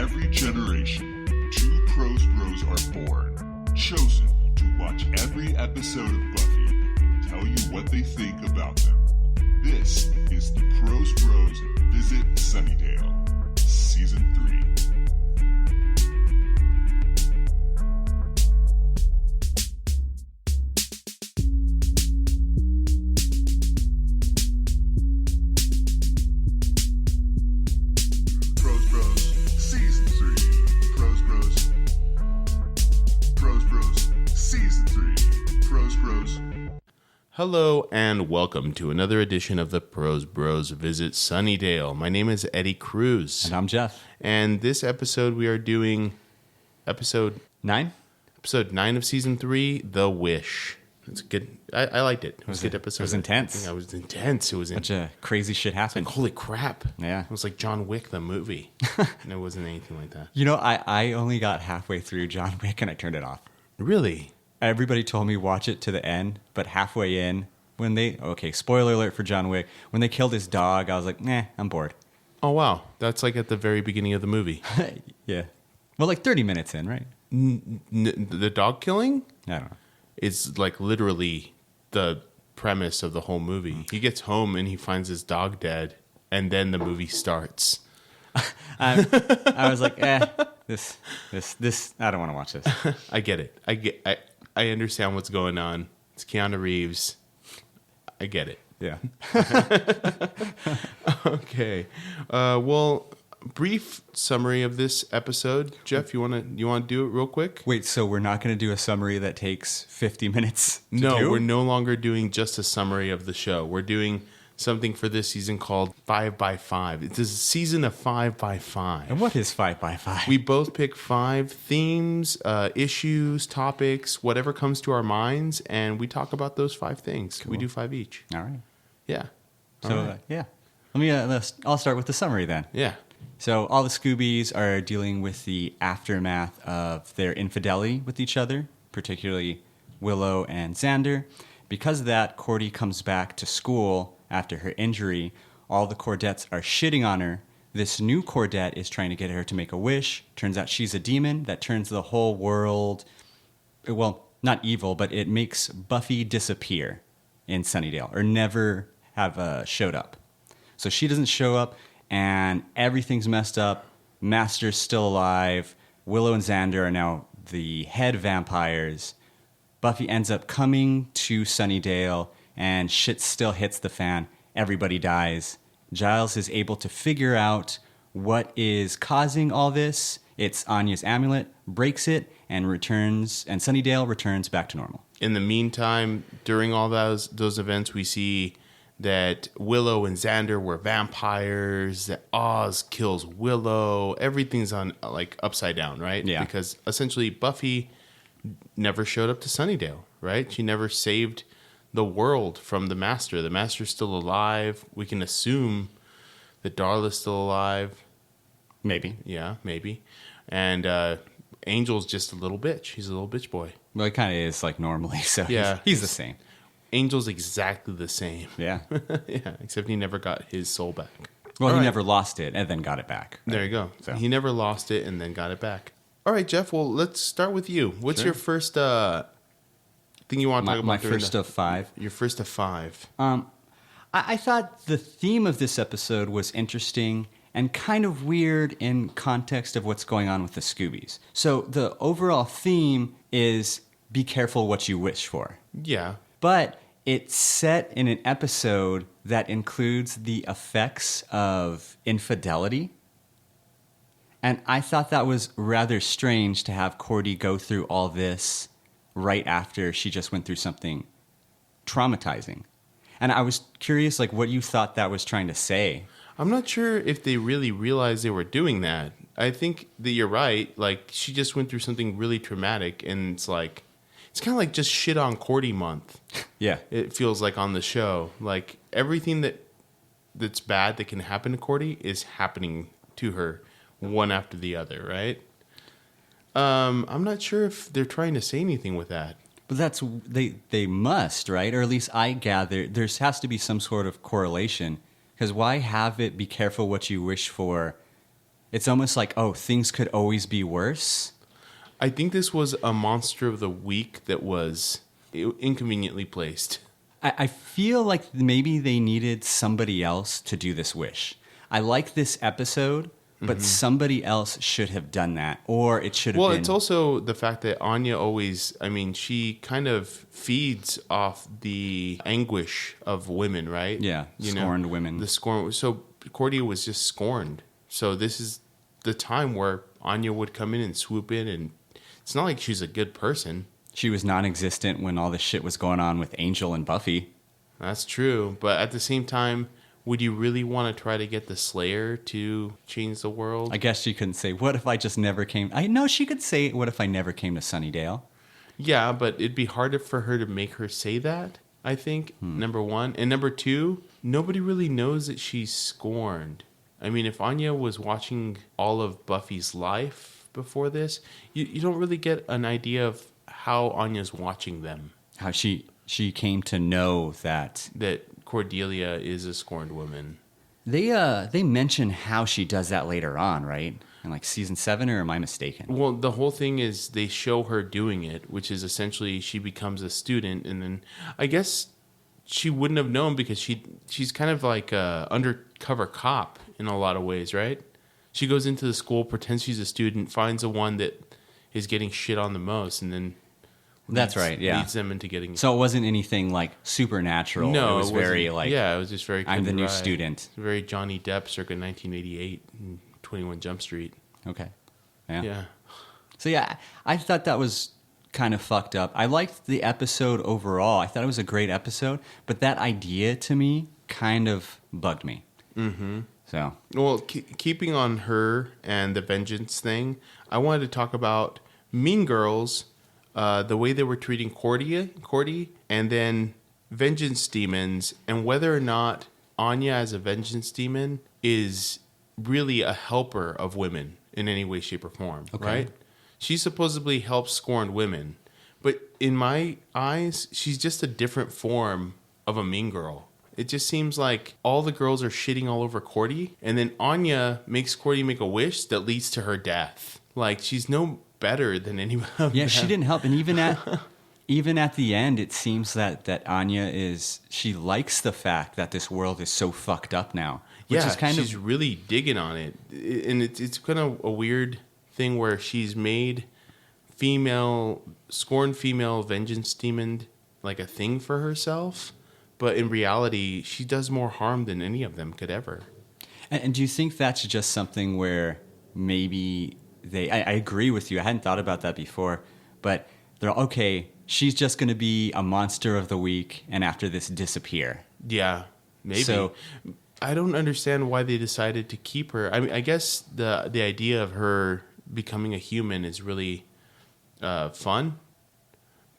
every generation, two Prose Bros are born, chosen to watch every episode of Buffy and tell you what they think about them. This is the Prose Bros Visit Sunnydale, Season 3. Hello and welcome to another edition of the Prose Bros Visit Sunnydale. My name is Eddie Cruz. And I'm Geoff. And this episode we are doing episode 9? Episode 9 of Season 3, The Wish. It's good. I liked it. It was a good episode. It was intense. It was intense. It was bunch of crazy shit happened. Like, holy crap. Yeah. It was like John Wick, the movie. And it wasn't anything like that. You know, I only got halfway through John Wick and I turned it off. Really? Everybody told me watch it to the end, but halfway in, spoiler alert for John Wick, when they killed his dog, I was like, I'm bored. Oh, wow. That's like at the very beginning of the movie. Yeah. Well, like 30 minutes in, right? The dog killing? I don't know. It's like literally the premise of the whole movie. He gets home and he finds his dog dead, and then the movie starts. I was like, this, I don't want to watch this. I get it. I understand what's going on. It's Keanu Reeves. I get it. Yeah. Okay. Well, brief summary of this episode. Geoff, you want to do it real quick? Wait, so we're not going to do a summary that takes 50 minutes to No, do? We're no longer doing just a summary of the show. We're doing something for this season called 5x5. It's a season of 5x5. And what is 5x5? We both pick 5 themes, issues, topics, whatever comes to our minds, and we talk about those 5 things. Cool. We do 5 each. All right. Yeah. Yeah. Let me. I'll start with the summary then. Yeah. So all the Scoobies are dealing with the aftermath of their infidelity with each other, particularly Willow and Xander. Because of that, Cordy comes back to school after her injury. All the Cordettes are shitting on her. This new Cordette is trying to get her to make a wish. Turns out she's a demon that turns the whole world, well, not evil, but it makes Buffy disappear in Sunnydale, or never have showed up. So she doesn't show up, and everything's messed up. Master's still alive. Willow and Xander are now the head vampires. Buffy ends up coming to Sunnydale, and shit still hits the fan. Everybody dies. Giles is able to figure out what is causing all this. It's Anya's amulet, breaks it, and Sunnydale returns back to normal. In the meantime, during all those events, we see that Willow and Xander were vampires, that Oz kills Willow. Everything's on like upside down, right? Yeah. Because essentially Buffy never showed up to Sunnydale, right? She never saved the world from the Master. The Master's still alive. We can assume that Darla's still alive. Maybe. Yeah, maybe. And Angel's just a little bitch. He's a little bitch boy. Well, he kind of is like normally, so yeah, he's the same. Angel's exactly the same. Yeah. Yeah, except he never got his soul back. Well, All he right. never lost it and then got it back. Right? There you go. So. He never lost it and then got it back. All right, Geoff, well, let's start with you. What's Sure. your first thing you want to talk about? My first of 5. Your first of 5. I thought the theme of this episode was interesting and kind of weird in context of what's going on with the Scoobies. So the overall theme is be careful what you wish for. Yeah. But it's set in an episode that includes the effects of infidelity. And I thought that was rather strange to have Cordy go through all this right after she just went through something traumatizing. And I was curious, like, what you thought that was trying to say. I'm not sure if they really realized they were doing that. I think that you're right. Like, she just went through something really traumatic, and it's like, it's kind of like just shit on Cordy month. Yeah. It feels like on the show. Like, everything that's bad that can happen to Cordy is happening to her one after the other, right? I'm not sure if they're trying to say anything with that. But they must, right? Or at least I gather there has to be some sort of correlation. Because why have it be careful what you wish for It's almost like, oh, things could always be worse. I think this was a monster of the week that was inconveniently placed. I feel like maybe they needed somebody else to do this wish. I like this episode, but somebody else should have done that, or it should have been... Well, it's also the fact that Anya always, I mean, she kind of feeds off the anguish of women, right? Yeah, scorned women. The scorn. So Cordia was just scorned. So this is the time where Anya would come in and swoop in, and it's not like she's a good person. She was non-existent when all this shit was going on with Angel and Buffy. That's true. But at the same time, would you really want to try to get the Slayer to change the world? I guess she couldn't say, what if I just never came... I know she could say, what if I never came to Sunnydale? Yeah, but it'd be harder for her to make her say that, I think, number one. And number two, nobody really knows that she's scorned. I mean, if Anya was watching all of Buffy's life before this, you don't really get an idea of how Anya's watching them. How she came to know that Cordelia is a scorned woman. They mention how she does that later on, right? In like season 7, or am I mistaken? Well, the whole thing is they show her doing it, which is essentially she becomes a student, and then I guess she wouldn't have known because she's kind of like a undercover cop in a lot of ways, right? She goes into the school, pretends she's a student, finds the one that is getting shit on the most, and then that's right, yeah. Leads them into getting... So it wasn't anything like supernatural. No, it was very like... Yeah, it was just very... I'm the new student. Very Johnny Depp circa 1988 and 21 Jump Street. Okay. Yeah. So yeah, I thought that was kind of fucked up. I liked the episode overall. I thought it was a great episode, but that idea to me kind of bugged me. Mm-hmm. So... Well, keeping on her and the vengeance thing, I wanted to talk about Mean Girls... the way they were treating Cordy, and then vengeance demons, and whether or not Anya as a vengeance demon is really a helper of women in any way, shape, or form, right? She supposedly helps scorned women, but in my eyes, she's just a different form of a mean girl. It just seems like all the girls are shitting all over Cordy, and then Anya makes Cordy make a wish that leads to her death. Like, she's no better than anyone. Yeah, she didn't help, and even at the end, it seems that Anya she likes the fact that this world is so fucked up now. Which is she's really digging on it, and it's kind of a weird thing where she's made scorned female vengeance demon like a thing for herself, but in reality, she does more harm than any of them could ever. And do you think that's just something where maybe I agree with you. I hadn't thought about that before, but they're okay. She's just going to be a monster of the week, and after this, disappear. Yeah, maybe. So I don't understand why they decided to keep her. I mean, I guess the idea of her becoming a human is really fun,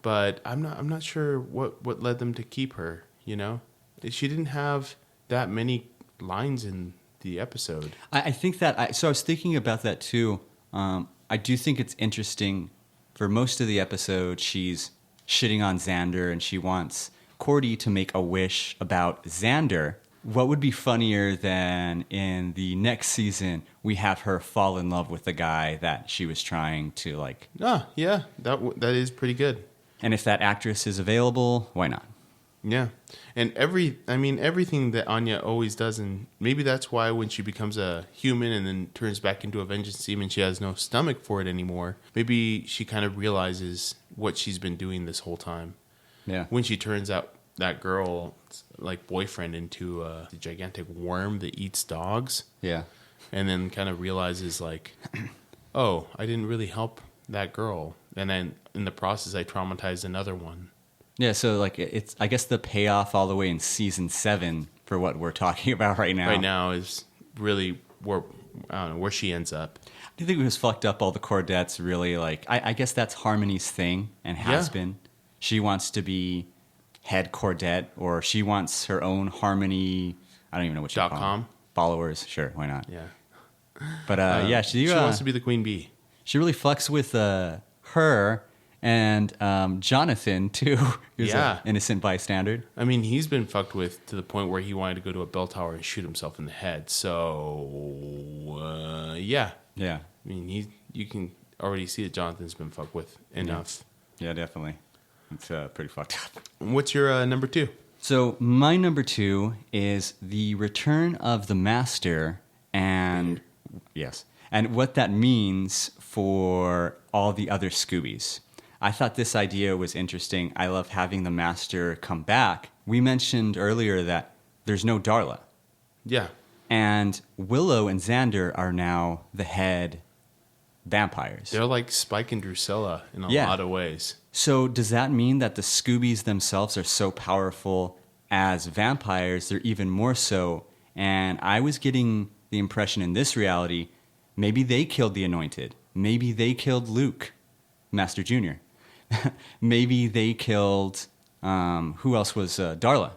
but I'm not sure what led them to keep her. You know, she didn't have that many lines in the episode. I think that so I was thinking about that too. I do think it's interesting. For most of the episode, she's shitting on Xander, and she wants Cordy to make a wish about Xander. What would be funnier than in the next season, we have her fall in love with the guy that she was trying to like... Oh, yeah, that is pretty good. And if that actress is available, why not? Yeah. And everything that Anya always does, and maybe that's why when she becomes a human and then turns back into a vengeance demon, she has no stomach for it anymore. Maybe she kind of realizes what she's been doing this whole time. Yeah. When she turns out that girl, like boyfriend, into a gigantic worm that eats dogs. Yeah. And then kind of realizes like, oh, I didn't really help that girl. And then in the process, I traumatized another one. Yeah, so like it's I guess the payoff all the way in season 7 for what we're talking about right now. Right now is really where she ends up. Do you think it was fucked up all the Cordettes really like I guess that's Harmony's thing and has been. She wants to be head Cordette, or she wants her own Harmony, I don't even know what you call them. Followers, sure, why not? Yeah. But she wants to be the queen bee. She really fucks with her. And Jonathan, too, who's Yeah. an innocent bystander. I mean, he's been fucked with to the point where he wanted to go to a bell tower and shoot himself in the head. So, yeah. Yeah. I mean, you can already see that Jonathan's been fucked with enough. Yeah, definitely. It's pretty fucked up. What's your number 2? So my number 2 is the return of the Master, and yes, and what that means for all the other Scoobies. I thought this idea was interesting. I love having the Master come back. We mentioned earlier that there's no Darla, Yeah. and Willow and Xander are now the head vampires. They're like Spike and Drusilla in a lot of ways. So does that mean that the Scoobies themselves are so powerful as vampires? They're even more so. And I was getting the impression in this reality, maybe they killed the Anointed. Maybe they killed Luke, Master Jr. Maybe they killed, who else was Darla?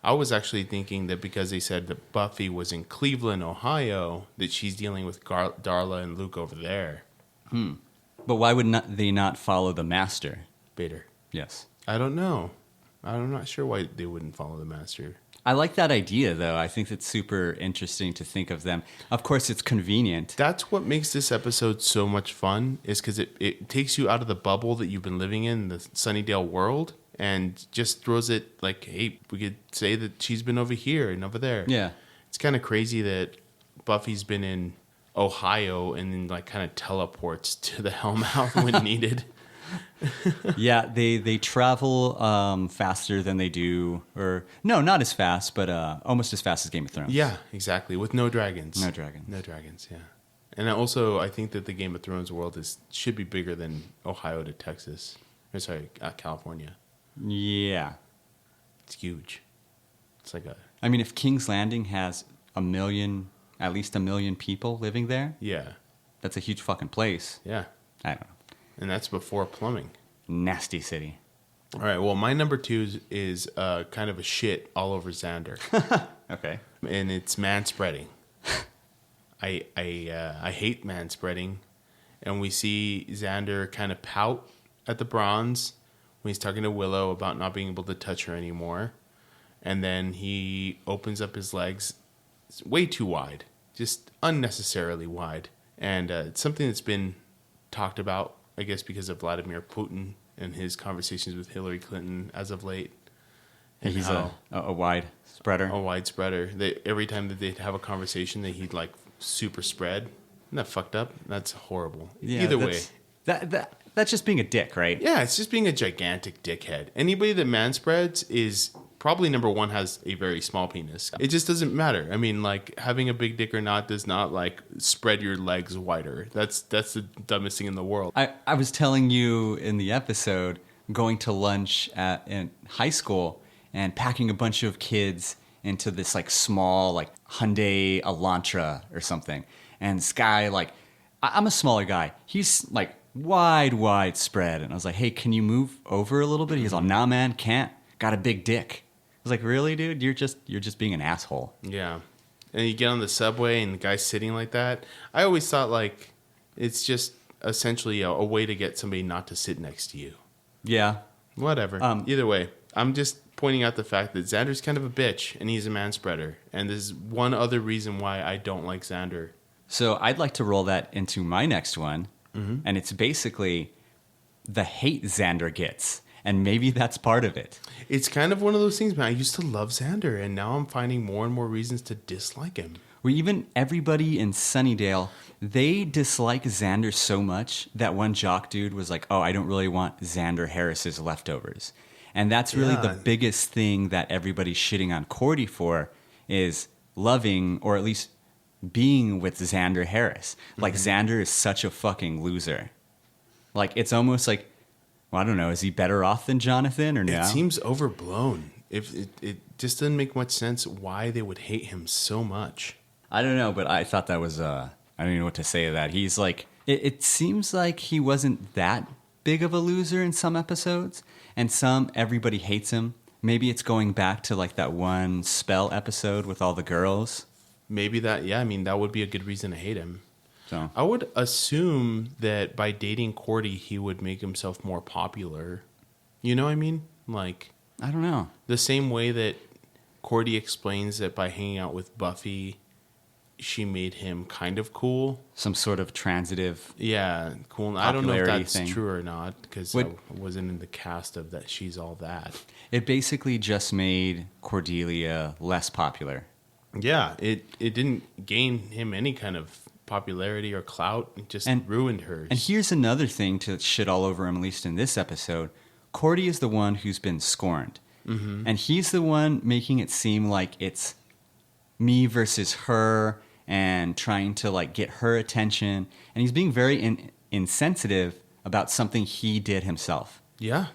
I was actually thinking that because they said that Buffy was in Cleveland, Ohio, that she's dealing with Darla and Luke over there. But why would they not follow the Master? Bader. Yes. I don't know. I'm not sure why they wouldn't follow the Master. I like that idea, though. I think it's super interesting to think of them. Of course, it's convenient. That's what makes this episode so much fun, is because it takes you out of the bubble that you've been living in, the Sunnydale world, and just throws it like, hey, we could say that she's been over here and over there. Yeah. It's kind of crazy that Buffy's been in Ohio and then like kind of teleports to the Hellmouth when needed. Yeah, they travel faster than they do, or no, not as fast, but almost as fast as Game of Thrones. Yeah, exactly. With no dragons. No dragons. No dragons, yeah. And also, I think that the Game of Thrones world should be bigger than Ohio to Texas. Or sorry, California. Yeah. It's huge. It's like I mean, if King's Landing has at least a million people living there, yeah. that's a huge fucking place. Yeah. I don't know. And that's before plumbing. Nasty city. All right, well, my number 2 is kind of a shit all over Xander. Okay. And it's manspreading. I hate manspreading. And we see Xander kind of pout at the bronze when he's talking to Willow about not being able to touch her anymore. And then he opens up his legs way too wide, just unnecessarily wide. And it's something that's been talked about, I guess, because of Vladimir Putin and his conversations with Hillary Clinton as of late. And He's a wide spreader. a wide spreader. Every time that they'd have a conversation, that he'd like super spread. Isn't that fucked up? That's horrible. Yeah, Either way. That's just being a dick, right? Yeah, it's just being a gigantic dickhead. Anybody that manspreads is probably number one has a very small penis. It just doesn't matter. I mean, like having a big dick or not does not like spread your legs wider. That's the dumbest thing in the world. I was telling you in the episode going to lunch in high school and packing a bunch of kids into this like small like Hyundai Elantra or something. And this guy, like, I'm a smaller guy. He's like wide spread. And I was like, hey, can you move over a little bit? He's like, nah, man, can't. Got a big dick. I was like, really, dude? You're just being an asshole. Yeah. And you get on the subway and the guy's sitting like that. I always thought like it's just essentially a way to get somebody not to sit next to you. Yeah. Whatever. Either way, I'm just pointing out the fact that Xander's kind of a bitch and he's a manspreader. And there's one other reason why I don't like Xander. So I'd like to roll that into my next one. Mm-hmm. And it's basically the hate Xander gets. And maybe that's part of it. It's kind of one of those things, man. I used to love Xander, and now I'm finding more and more reasons to dislike him. Where even everybody in Sunnydale, they dislike Xander so much that one jock dude was like, oh, I don't really want Xander Harris's leftovers. And that's really the biggest thing that everybody's shitting on Cordy for is loving, or at least being with Xander Harris. Like, Xander is such a fucking loser. Like, it's almost like, well, I don't know, is he better off than Jonathan or no? It seems overblown. If it just doesn't make much sense why they would hate him so much. I don't know, but I thought that was, I don't even know what to say to that. He's like, it seems like he wasn't that big of a loser in some episodes, and some, everybody hates him. Maybe it's going back to like that one spell episode with all the girls. Maybe that, yeah, I mean, that would be a good reason to hate him. So I would assume that by dating Cordy, he would make himself more popular. You know what I mean? Like, I don't know. the same way that Cordy explains that by hanging out with Buffy, she made him kind of cool. Some sort of transitive. Yeah, cool. I don't know if Popularity that's thing. true or not because I wasn't in the cast of that. She's all that. It basically just made Cordelia less popular. Yeah, it didn't gain him any kind of popularity or clout. It just ruined hers. And here's another thing to shit all over him, at least in this episode. Cordy is the one who's been scorned. Mm-hmm. And he's the one making it seem like it's me versus her and trying to like get her attention. And he's being very insensitive about something he did himself. Yeah.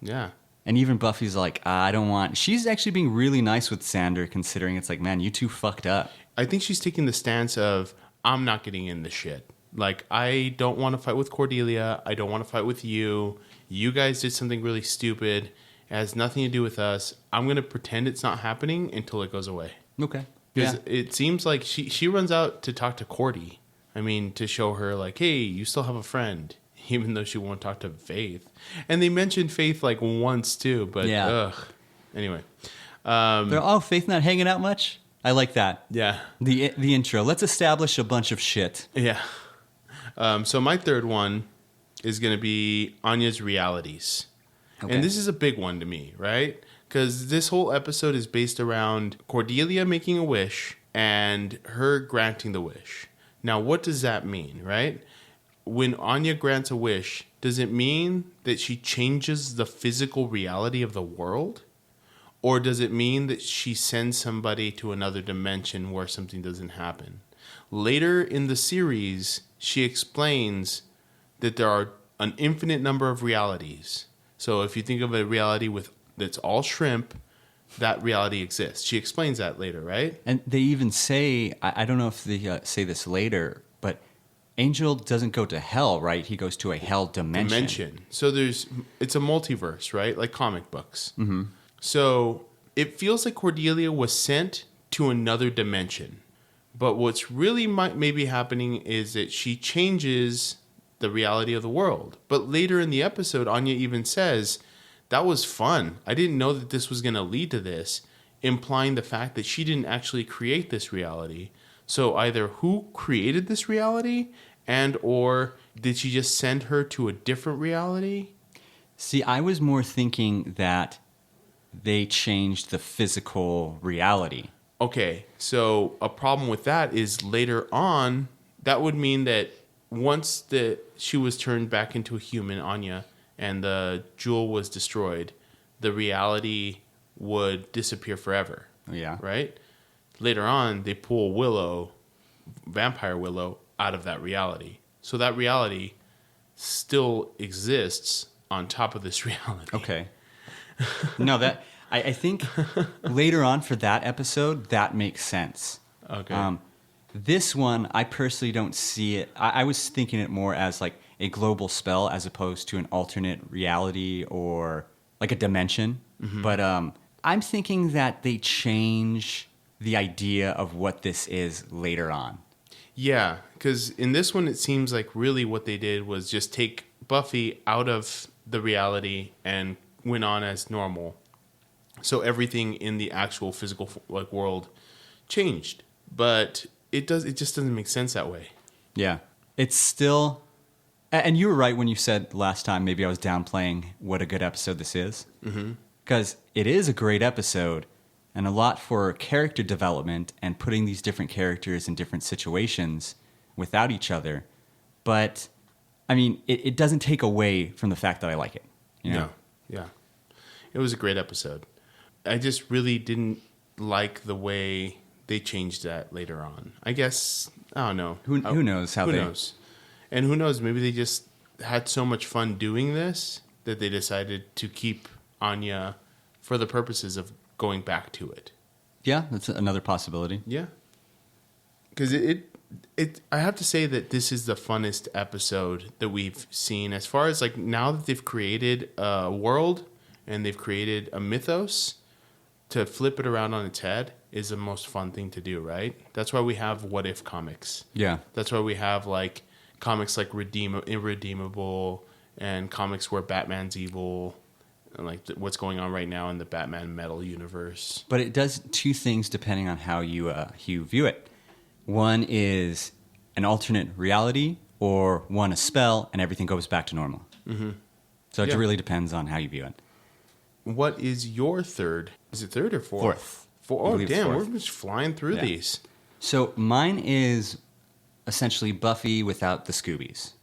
Yeah. And even Buffy's like, I don't want... She's actually being really nice with Xander, considering it's like, man, you two fucked up. I think she's taking the stance of, I'm not getting in the shit. Like, I don't want to fight with Cordelia. I don't want to fight with you. You guys did something really stupid. It has nothing to do with us. I'm going to pretend it's not happening until it goes away. Okay. Because Yeah. it seems like she runs out to talk to Cordy. I mean, to show her, like, hey, you still have a friend. Even though she won't talk to Faith. And they mentioned Faith, like, once, too. But, ugh. Anyway. They're, Faith not hanging out much? I like that. Yeah. The intro. Let's establish a bunch of shit. Yeah. So my third one is going to be Anya's realities. Okay. And this is a big one to me, right? Because this whole episode is based around Cordelia making a wish and her granting the wish. Now, what does that mean, right? When Anya grants a wish, does it mean that she changes the physical reality of the world? Or does it mean that she sends somebody to another dimension where something doesn't happen? Later in the series, she explains that there are an infinite number of realities. So if you think of a reality that's all shrimp, that reality exists. She explains that later, right? And they even say, I don't know if they say this later, but Angel doesn't go to hell, right? He goes to a hell dimension. So it's a multiverse, right? Like comic books. Mm-hmm. So it feels like Cordelia was sent to another dimension. But what's really maybe happening is that she changes the reality of the world. But later in the episode, Anya even says, that was fun. I didn't know that this was going to lead to this, implying the fact that she didn't actually create this reality. So either who created this reality and or did she just send her to a different reality? See, I was more thinking that they changed the physical reality. Okay, so a problem with that is later on, that would mean that once she was turned back into a human, Anya, and the jewel was destroyed, the reality would disappear forever. Yeah. Right? Later on, they pull Willow, Vampire Willow, out of that reality. So that reality still exists on top of this reality. Okay. No, that I think later on for that episode, that makes sense. Okay. This one, I personally don't see it. I was thinking it more as like a global spell as opposed to an alternate reality or like a dimension. Mm-hmm. But I'm thinking that they change the idea of what this is later on. Yeah, because in this one, it seems like really what they did was just take Buffy out of the reality and went on as normal. So everything in the actual physical world changed. But it just doesn't make sense that way. Yeah. It's still... And you were right when you said last time maybe I was downplaying what a good episode this is. Because it is a great episode and a lot for character development and putting these different characters in different situations without each other. But, I mean, it doesn't take away from the fact that I like it. You know? No. Yeah. It was a great episode. I just really didn't like the way they changed that later on. I guess, I don't know. Who knows how who they... knows? And who knows, maybe they just had so much fun doing this that they decided to keep Anya for the purposes of going back to it. Yeah, that's another possibility. Yeah. Because I have to say that this is the funnest episode that we've seen as far as like now that they've created a world and they've created a mythos to flip it around on its head. is the most fun thing to do, right? That's why we have what if comics. Yeah. That's why we have like comics like Irredeemable and comics where Batman's evil and like what's going on right now in the Batman Metal universe. But it does two things depending on how you view it. One is an alternate reality, or one a spell, and everything goes back to normal. Mm-hmm. So it really depends on how you view it. What is your third? Is it third or fourth? Oh, damn, we're just flying through these. So mine is essentially Buffy without the Scoobies.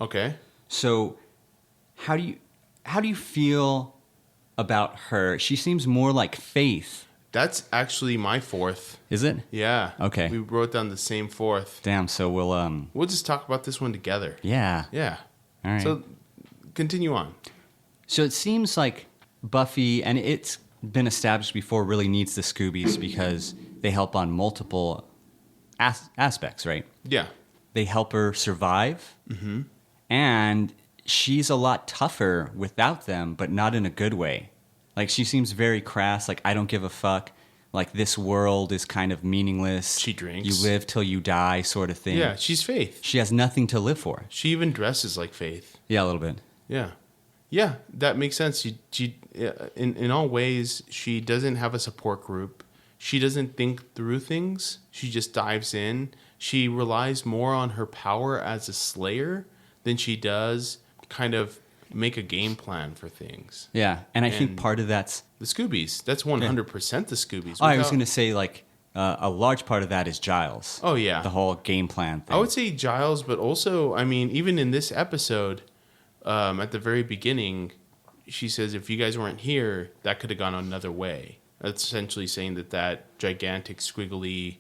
Okay. So how do you feel about her? She seems more like Faith. That's actually my fourth. Is it? Yeah. Okay. We wrote down the same fourth. Damn, so we'll just talk about this one together. Yeah. Yeah. All right. So continue on. So it seems like Buffy, and it's been established before, really needs the Scoobies because they help on multiple aspects, right? Yeah. They help her survive, and she's a lot tougher without them, but not in a good way. Like, she seems very crass, like, I don't give a fuck. Like, this world is kind of meaningless. She drinks. You live till you die sort of thing. Yeah, she's Faith. She has nothing to live for. She even dresses like Faith. Yeah, a little bit. Yeah. Yeah, that makes sense. She in all ways, she doesn't have a support group. She doesn't think through things. She just dives in. She relies more on her power as a slayer than she does kind of make a game plan for things. Yeah, and I think part of that's... The Scoobies. That's 100% the Scoobies. I was going to say, like, a large part of that is Giles. Oh, yeah. The whole game plan thing. I would say Giles, but also, I mean, even in this episode, at the very beginning, she says, if you guys weren't here, that could have gone another way. That's essentially saying that gigantic, squiggly,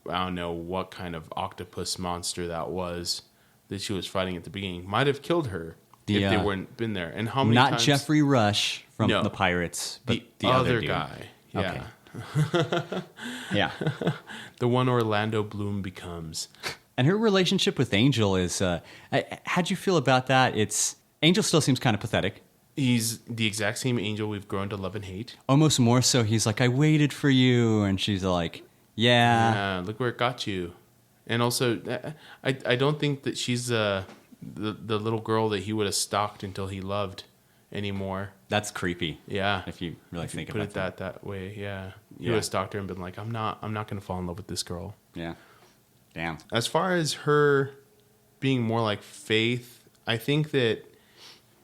I don't know what kind of octopus monster that was that she was fighting at the beginning might have killed her if they weren't been there. And how many Not times... Jeffrey Rush from the Pirates, but the other dude. guy. Yeah. Okay. Yeah. The one Orlando Bloom becomes. And her relationship with Angel is... how'd you feel about that? Angel still seems kind of pathetic. He's the exact same Angel we've grown to love and hate. Almost more so. He's like, I waited for you. And she's like, yeah. Look where it got you. And also, I don't think that she's the little girl that he would have stalked until he loved anymore. That's creepy. Yeah. If you really think about about it that way, yeah. He would have stalked her and been like, I'm not going to fall in love with this girl. Yeah. Damn. As far as her being more like Faith, I think that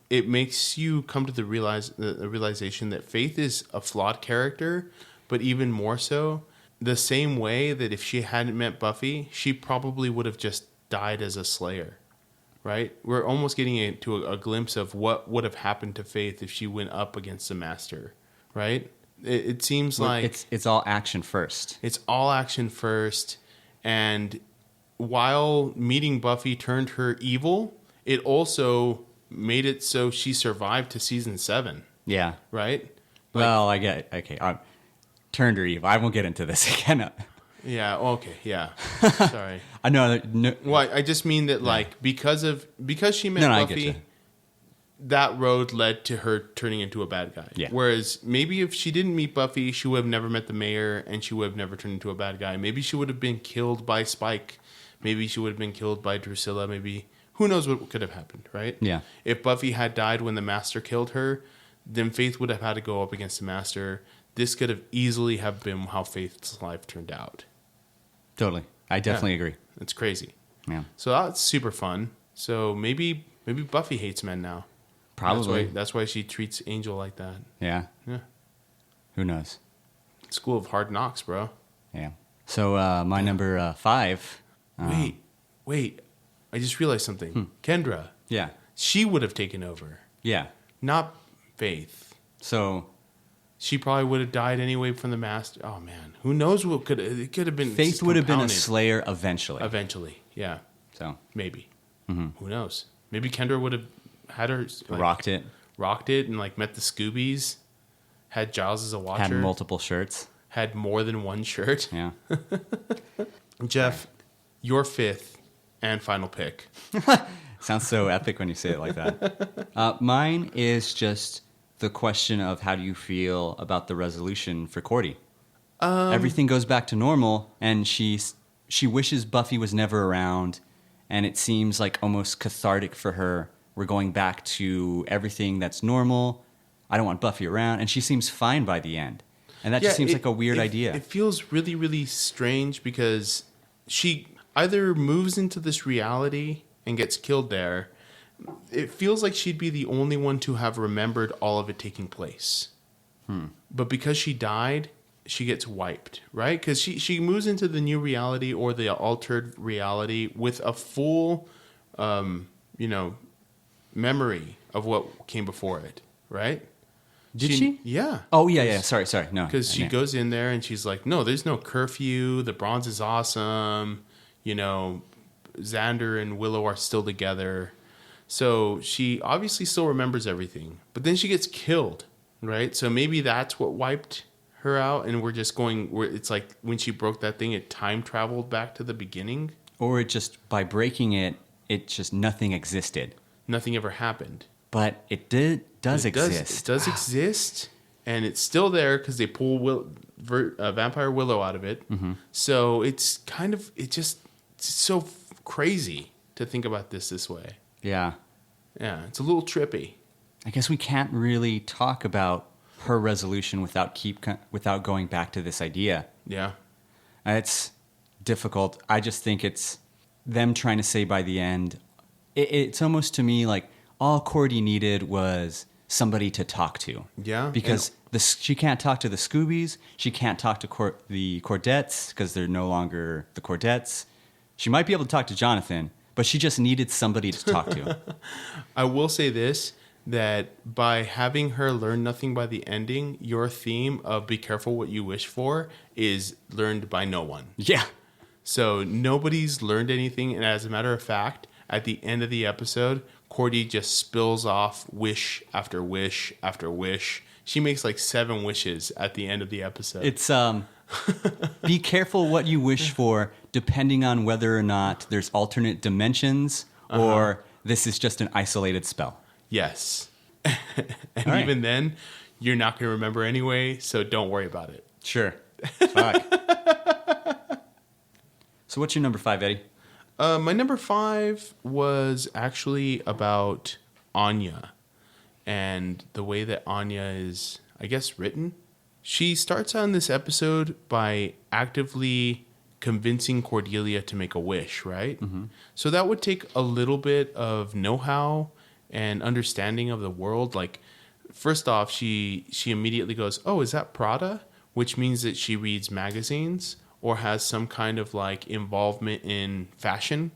it makes you come to the realization that Faith is a flawed character, but even more so, the same way that if she hadn't met Buffy, she probably would have just died as a slayer, right? We're almost getting into a glimpse of what would have happened to Faith if she went up against the Master, right? It seems like... It's all action first. It's all action first, and while meeting Buffy turned her evil, it also... made it so she survived to season 7. Yeah. Right? Well, I get it. Okay. Turned her evil. I won't get into this again. Yeah. Okay. Yeah. Sorry. I know. No, well, I just mean that, like, because she met Buffy, that road led to her turning into a bad guy. Yeah. Whereas maybe if she didn't meet Buffy, she would have never met the mayor, and she would have never turned into a bad guy. Maybe she would have been killed by Spike. Maybe she would have been killed by Drusilla. Maybe... Who knows what could have happened, right? Yeah. If Buffy had died when the Master killed her, then Faith would have had to go up against the Master. This could have easily have been how Faith's life turned out. Totally. I definitely agree. It's crazy. Yeah. So that's super fun. So maybe Buffy hates men now. Probably. That's why she treats Angel like that. Yeah. Yeah. Who knows? School of Hard Knocks, bro. Yeah. So my number 5. Wait. I just realized something. Kendra. Yeah. She would have taken over. Yeah. Not Faith. So she probably would have died anyway from the Master. Oh man, who knows what it could have been. Faith would have been a Slayer eventually. Eventually, yeah. So maybe. Mm-hmm. Who knows? Maybe Kendra would have had her rocked it, and like met the Scoobies. Had Giles as a watcher. Had multiple shirts. Had more than one shirt. Yeah. Jeff, your 5th and final pick. Sounds so epic when you say it like that. Mine is just the question of how do you feel about the resolution for Cordy? Everything goes back to normal, and she wishes Buffy was never around, and it seems like almost cathartic for her. We're going back to everything that's normal. I don't want Buffy around, and she seems fine by the end. And that just seems like a weird idea. It feels really, really strange because she either moves into this reality and gets killed there. It feels like she'd be the only one to have remembered all of it taking place. But because she died, she gets wiped, right? Because she moves into the new reality or the altered reality with a full, memory of what came before it, right? Did she? Yeah. Oh, yeah. Sorry. No. Because she goes in there and she's like, no, there's no curfew. The bronze is awesome. Xander and Willow are still together. So she obviously still remembers everything. But then she gets killed, right? So maybe that's what wiped her out. And it's like when she broke that thing, it time traveled back to the beginning. Or it just, by breaking it, nothing existed. Nothing ever happened. But it does exist. It does exist, and it's still there because they pull Vampire Willow out of it. Mm-hmm. So it's it's so crazy to think about this way. Yeah. Yeah, it's a little trippy. I guess we can't really talk about her resolution without going back to this idea. Yeah. It's difficult. I just think it's them trying to say by the end, it's almost to me like all Cordy needed was somebody to talk to. Yeah. Because she can't talk to the Scoobies. She can't talk to the Cordettes because they're no longer the Cordettes. She might be able to talk to Jonathan, but she just needed somebody to talk to. I will say this, that by having her learn nothing by the ending, your theme of be careful what you wish for is learned by no one. Yeah. So nobody's learned anything. And as a matter of fact, at the end of the episode, Cordy just spills off wish after wish after wish. She makes like 7 wishes at the end of the episode. It's be careful what you wish for, depending on whether or not there's alternate dimensions or this is just an isolated spell. Yes. And even then, you're not going to remember anyway, so don't worry about it. Sure. Fuck. So what's your number 5, Eddie? My number 5 was actually about Anya and the way that Anya is, I guess, written. She starts on this episode by actively convincing Cordelia to make a wish, right? Mm-hmm. So that would take a little bit of know-how and understanding of the world. Like, first off, she immediately goes, oh, is that Prada? Which means that she reads magazines or has some kind of like involvement in fashion.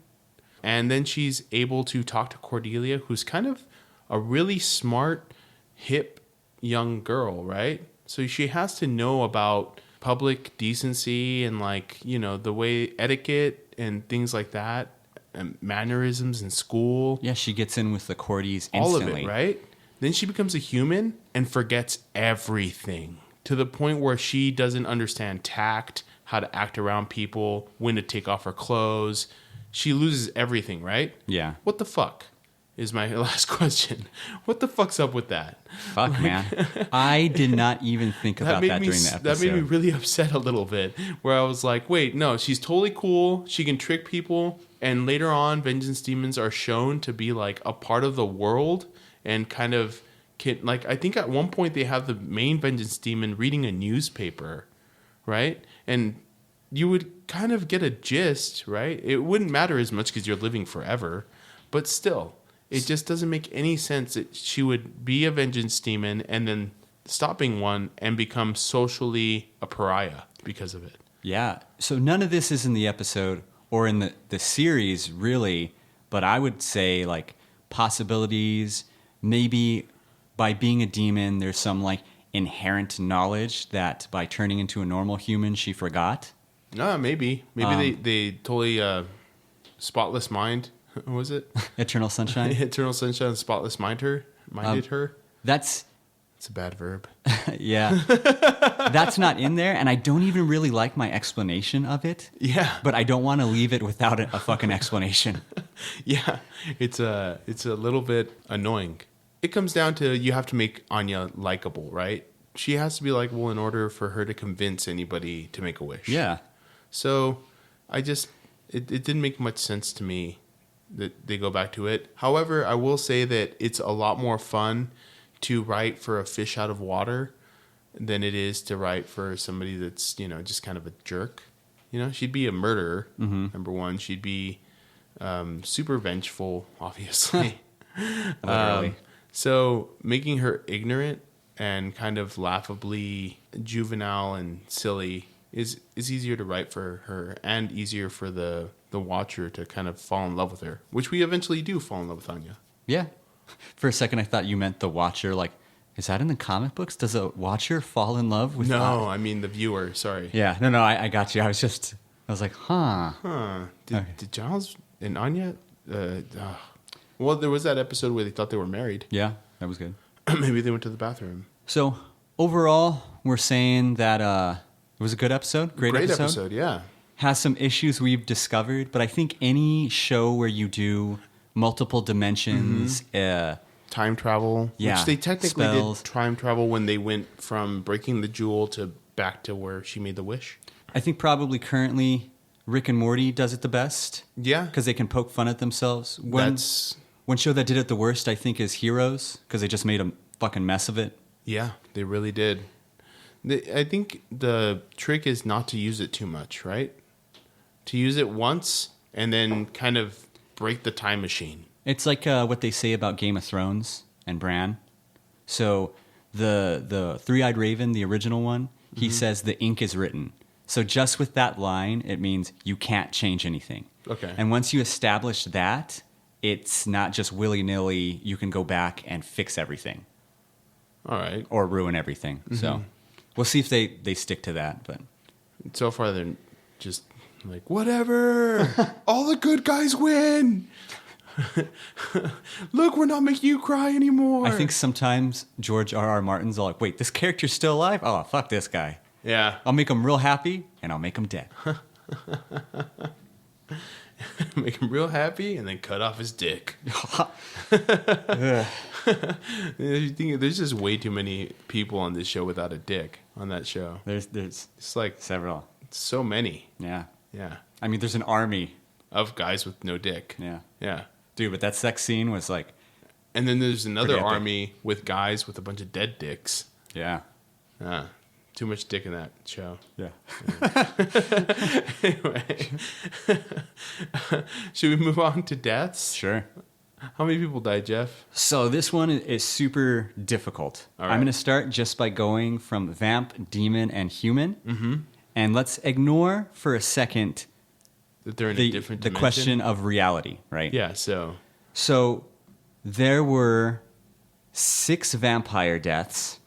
And then she's able to talk to Cordelia, who's kind of a really smart, hip young girl, right? So she has to know about public decency and like, the way etiquette and things like that, and mannerisms in school. Yeah, she gets in with the Cordys instantly. All of it, right? Then she becomes a human and forgets everything to the point where she doesn't understand tact, how to act around people, when to take off her clothes. She loses everything, right? Yeah. What the fuck is my last question. What the fuck's up with that? Fuck, man. I did not even think about that during the episode. That made me really upset a little bit, where I was like, wait, no, she's totally cool. She can trick people. And later on, vengeance demons are shown to be like a part of the world and kind of I think at one point they have the main vengeance demon reading a newspaper, right? And you would kind of get a gist, right? It wouldn't matter as much because you're living forever, but still, it just doesn't make any sense that she would be a vengeance demon and then stop being one and become socially a pariah because of it. Yeah. So none of this is in the episode or in the series, really, but I would say like possibilities, maybe by being a demon, there's some like inherent knowledge that by turning into a normal human, she forgot. No, maybe they totally spotless mind. What was it? Eternal Sunshine. Eternal Sunshine, spotless minded her. It's a bad verb. Yeah, that's not in there, and I don't even really like my explanation of it. Yeah, but I don't want to leave it without a fucking explanation. Yeah, it's a little bit annoying. It comes down to you have to make Anya likable, right? she has to be likable in order for her to convince anybody to make a wish. Yeah. So it didn't make much sense to me that they go back to it. However, I will say that it's a lot more fun to write for a fish out of water than it is to write for somebody that's, just kind of a jerk. She'd be a murderer, number one. She'd be super vengeful, obviously. Literally. So making her ignorant and kind of laughably juvenile and silly is easier to write for her and easier for the watcher to kind of fall in love with her, which we eventually do fall in love with Anya. Yeah. For a second, I thought you meant the watcher. Like, is that in the comic books? Does a watcher fall in love with? No, I mean the viewer. Sorry. Yeah. No. I got you. I was like, huh. Did Giles and Anya? Well, there was that episode where they thought they were married. Yeah, that was good. Maybe they went to the bathroom. So overall, we're saying that it was a good episode. Great episode. Yeah. Has some issues we've discovered, but I think any show where you do multiple dimensions, Time travel. Yeah, Which they technically spells. did time travel when they went from breaking the jewel to back to where she made the wish. I think probably currently Rick and Morty does it the best. Yeah. Because they can poke fun at themselves. One show that did it the worst, I think, is Heroes, because they just made a fucking mess of it. Yeah, they really did. I think the trick is not to use it too much, right? To use it once and then kind of break the time machine. It's like what they say about Game of Thrones and Bran. So the Three-Eyed Raven, the original one, he says the ink is written. So just with that line, it means you can't change anything. Okay. And once you establish that, it's not just willy-nilly, you can go back and fix everything. All right. Or ruin everything. So we'll see if they stick to that. But so far, they're just like, whatever. All the good guys win. Look, we're not making you cry anymore. I think sometimes George R.R. Martin's all like, wait, this character's still alive? Oh, fuck this guy. Yeah. I'll make him real happy, and I'll make him dead. Make him real happy and then cut off his dick. You think there's just way too many people on this show without a dick on that show. There's It's like several. so many. Yeah. Yeah. I mean, there's an army. Of guys with no dick. Yeah. Yeah. Dude, but that sex scene was like... And then there's another Pretty epic. army with guys with a bunch of dead dicks. Yeah. Too much dick in that show. Yeah. Anyway. Should we move on to deaths? Sure. How many people died, Geoff? So this one is super difficult. All right. I'm going to start just by going from vamp, demon, and human. Mm-hmm. And let's ignore for a second That they're in a different the dimension? question of reality, right? Yeah, so... So there were 6 vampire deaths.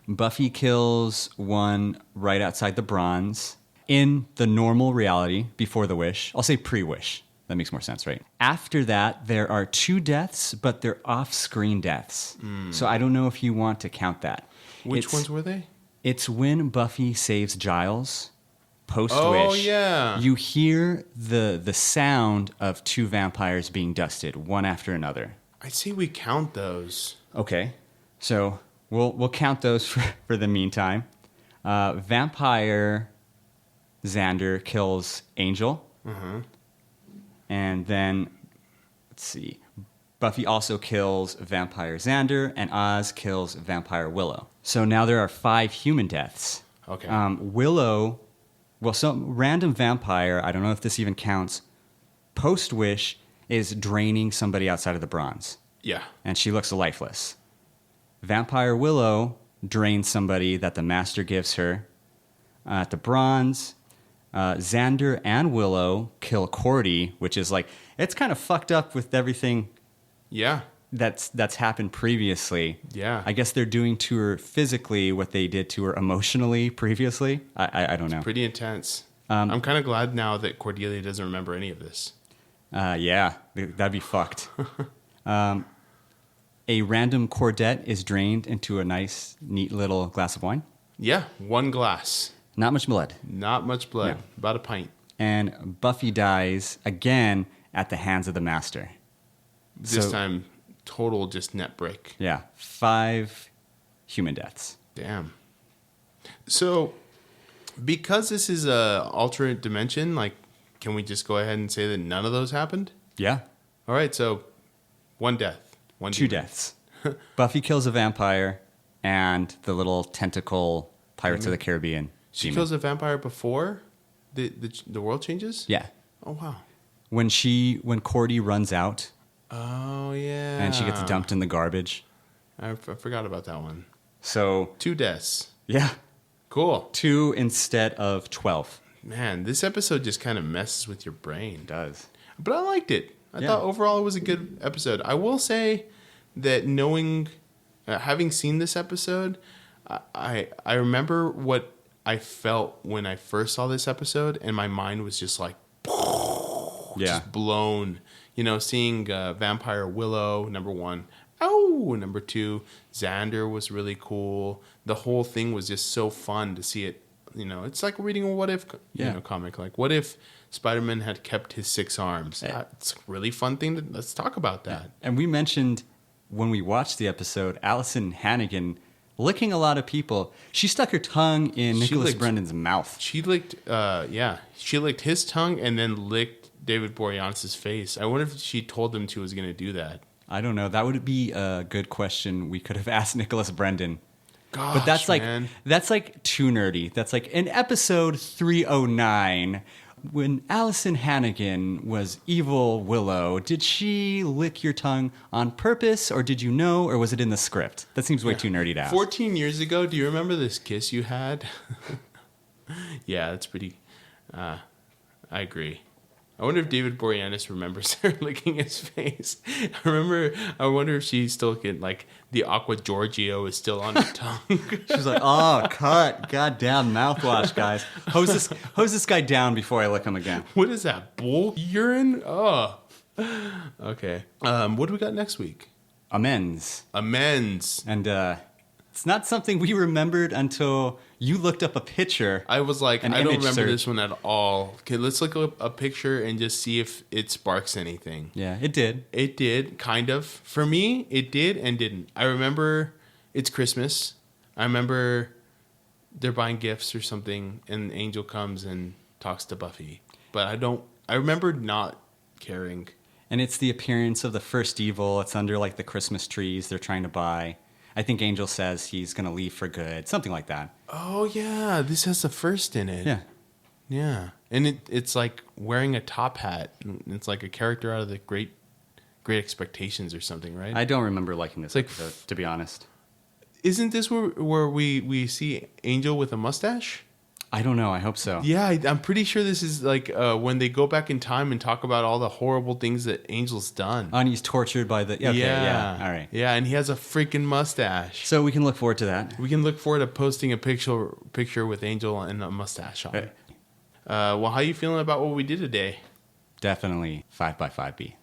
Buffy kills one right outside the bronze in the normal reality before the wish. I'll say pre-wish. That makes more sense, right? After that, there are 2 deaths, but they're off-screen deaths. So I don't know if you want to count that. Which ones were they? It's when Buffy saves Giles post-wish. Oh, yeah. You hear the sound of 2 vampires being dusted, one after another. I see we count those. Okay, so we'll count those for the meantime. Vampire Xander kills Angel. And then, let's see, Buffy also kills Vampire Xander, and Oz kills Vampire Willow. So now there are 5 human deaths. Okay. Willow, well, some random vampire, I don't know if this even counts, post-wish is draining somebody outside of the bronze. Yeah. And she looks lifeless. Vampire Willow drains somebody that the master gives her. At the bronze, Xander and Willow kill Cordy, which is like, it's kind of fucked up with everything Yeah. that's happened previously. Yeah. I guess they're doing to her physically what they did to her emotionally previously. I don't know. Pretty intense. I'm kind of glad now that Cordelia doesn't remember any of this. Yeah, that'd be fucked. A random Cordette is drained into a nice, neat little glass of wine. Yeah, 1 glass. Not much blood. Not much blood. No. About a pint. And Buffy dies again at the hands of the master. This So- time, total just net break. Yeah, 5 human deaths. Damn. So, because this is a alternate dimension, like, can we just go ahead and say that none of those happened? Yeah. All right, so one death. Two deaths. Buffy kills a vampire and the little tentacle Pirates of the Caribbean. She demon. kills a vampire before the world changes? Yeah. Oh, wow. When Cordy runs out Oh, yeah. and she gets dumped in the garbage. I forgot about that one. So, 2 deaths. yeah. Cool. 2 instead of 12. Man, this episode just kind of messes with your brain. It does. But I liked it. I Yeah. thought overall it was a good episode. I will say that having seen this episode, I remember what I felt when I first saw this episode, and my mind was just like, just blown. Seeing Vampire Willow, number 1. Oh, number 2, Xander was really cool. The whole thing was just so fun to see it. It's like reading a what if comic. Like, what if Spider-Man had kept his 6 arms? It's a really fun thing. Let's talk about that. And we mentioned when we watched the episode, Allison Hannigan licking a lot of people. She stuck her tongue in Nicholas Brendon's mouth. She licked, she licked his tongue and then licked David Boreanaz's face. I wonder if she told him she was going to do that. I don't know. That would be a good question we could have asked Nicholas Brendon. Gosh, but that's man. like too nerdy. That's like in episode 309, when Allison Hannigan was evil Willow, did she lick your tongue on purpose, or did you know, or was it in the script? That seems way too nerdy to ask. 14 years ago, do you remember this kiss you had? Yeah, that's pretty... I agree. I wonder if David Boreanaz remembers her licking his face. I wonder if she still can, like, the Aqua Giorgio is still on her tongue. She's like, oh, cut. Goddamn mouthwash, guys. Hose this guy down before I lick him again. What is that, bull urine? Oh. Okay. What do we got next week? Amends. And it's not something we remembered until you looked up a picture. I was like, I don't remember search. this one at all. Okay, let's look up a picture and just see if it sparks anything. Yeah, it did. It did, kind of. For me, it did and didn't. I remember it's Christmas. I remember they're buying gifts or something, and Angel comes and talks to Buffy. But I remember not caring. And it's the appearance of the first evil. It's under, like, the Christmas trees they're trying to buy. I think Angel says he's going to leave for good. Something like that. Oh, yeah. This has the first in it. Yeah. Yeah. And it's like wearing a top hat. It's like a character out of the Great Expectations or something, right? I don't remember liking this like episode, to be honest. Isn't this where we see Angel with a mustache? I don't know. I hope so. Yeah, I'm pretty sure this is like when they go back in time and talk about all the horrible things that Angel's done. And he's tortured by the... Okay, yeah. All right. Yeah, and he has a freaking mustache. So we can look forward to that. We can look forward to posting a picture with Angel and a mustache on. Right. Well, how are you feeling about what we did today? Definitely 5x5B.